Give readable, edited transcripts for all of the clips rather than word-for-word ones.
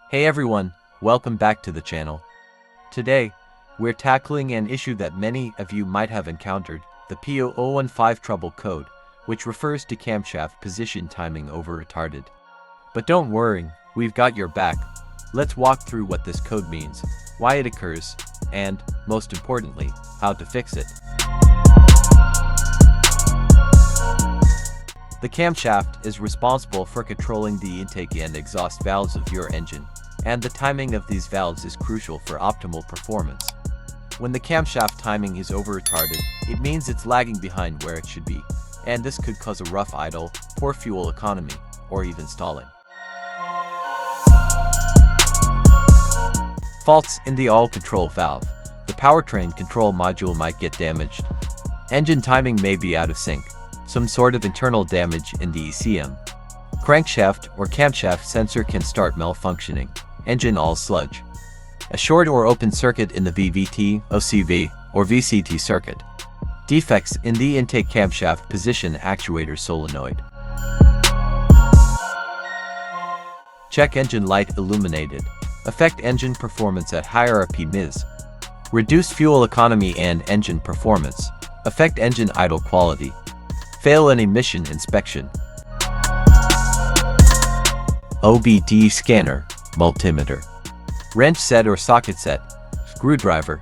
Hey everyone, welcome back to the channel. Today, we're tackling an issue that many of you might have encountered, the P0015 trouble code, which refers to camshaft position timing over-retarded. But don't worry, we've got your back. Let's walk through what this code means, why it occurs, and, most importantly, how to fix it. The camshaft is responsible for controlling the intake and exhaust valves of your engine, and the timing of these valves is crucial for optimal performance. When the camshaft timing is over-retarded, it means it's lagging behind where it should be, and this could cause a rough idle, poor fuel economy, or even stalling. Faults in the oil control valve. The powertrain control module might get damaged. Engine timing may be out of sync. Some sort of internal damage in the ECM. Crankshaft or camshaft sensor can start malfunctioning. Engine oil sludge. A short or open circuit in the VVT, OCV, or VCT circuit. Defects in the intake camshaft position actuator solenoid. Check engine light illuminated. Affect engine performance at higher RPMs. Reduce fuel economy and engine performance. Affect engine idle quality. Fail an emission inspection. OBD scanner, multimeter. Wrench set or socket set, screwdriver.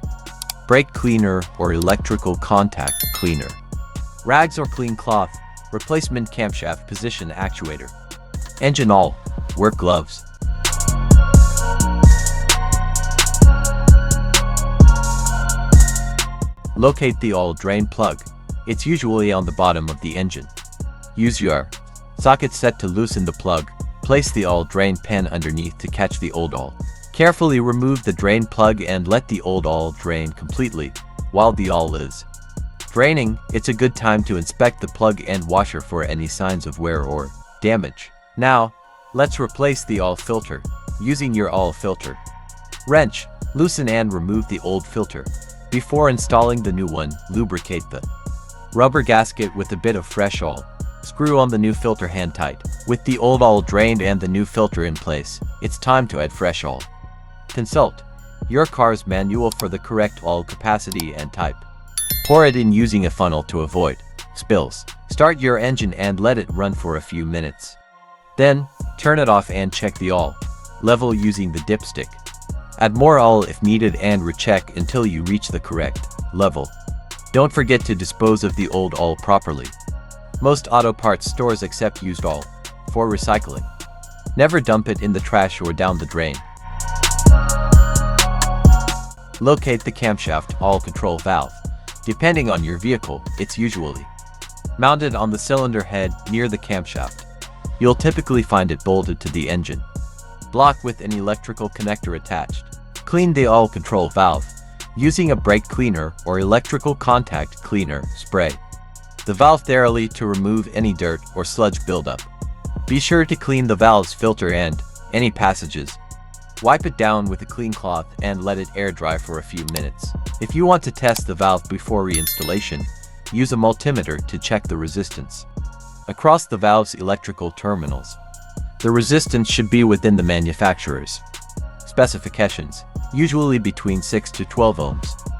Brake cleaner or electrical contact cleaner. Rags or clean cloth, replacement camshaft position actuator. Engine oil, work gloves. Locate the oil drain plug. It's usually on the bottom of the engine. Use your socket set to loosen the plug. Place the oil drain pan underneath to catch the old oil. Carefully remove the drain plug and let the old oil drain completely while the oil is draining. It's a good time to inspect the plug and washer for any signs of wear or damage. Now, let's replace the oil filter using your oil filter wrench. Loosen and remove the old filter. Before installing the new one, lubricate the rubber gasket with a bit of fresh oil. Screw on the new filter hand tight. With the old oil drained and the new filter in place, it's time to add fresh oil. Consult your car's manual for the correct oil capacity and type. Pour it in using a funnel to avoid spills. Start your engine and let it run for a few minutes. Then, turn it off and check the oil level using the dipstick. Add more oil if needed and recheck until you reach the correct level. Don't forget to dispose of the old oil properly. Most auto parts stores accept used oil for recycling. Never dump it in the trash or down the drain. Locate the camshaft oil control valve. Depending on your vehicle, it's usually mounted on the cylinder head near the camshaft. You'll typically find it bolted to the engine block with an electrical connector attached. Clean the oil control valve using a brake cleaner or electrical contact cleaner spray the valve thoroughly to remove any dirt or sludge buildup. Be sure to clean the valve's filter and any passages. Wipe it down with a clean cloth and let it air dry for a few minutes. If you want to test the valve before reinstallation, use a multimeter to check the resistance across the valve's electrical terminals. The resistance should be within the manufacturer's specifications, usually between 6 to 12 ohms.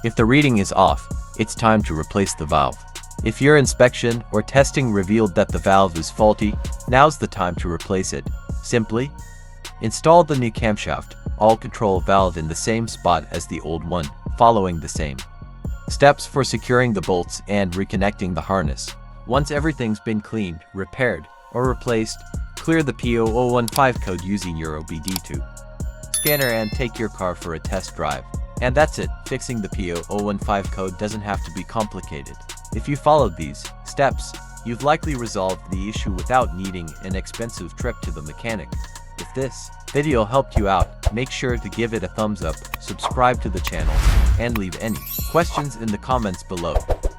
If the reading is off, it's time to replace the valve. If your inspection or testing revealed that the valve is faulty, now's the time to replace it. Simply install the new camshaft oil control valve in the same spot as the old one, following the same steps for securing the bolts and reconnecting the harness. Once everything's been cleaned, repaired, or replaced, clear the P0015 code using your OBD2 scanner and take your car for a test drive. And that's it. Fixing the P0015 code doesn't have to be complicated. If you followed these steps, you've likely resolved the issue without needing an expensive trip to the mechanic. If this video helped you out, make sure to give it a thumbs up, subscribe to the channel, and leave any questions in the comments below.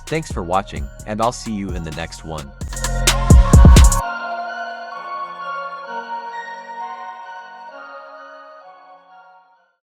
Thanks for watching, and I'll see you in the next one.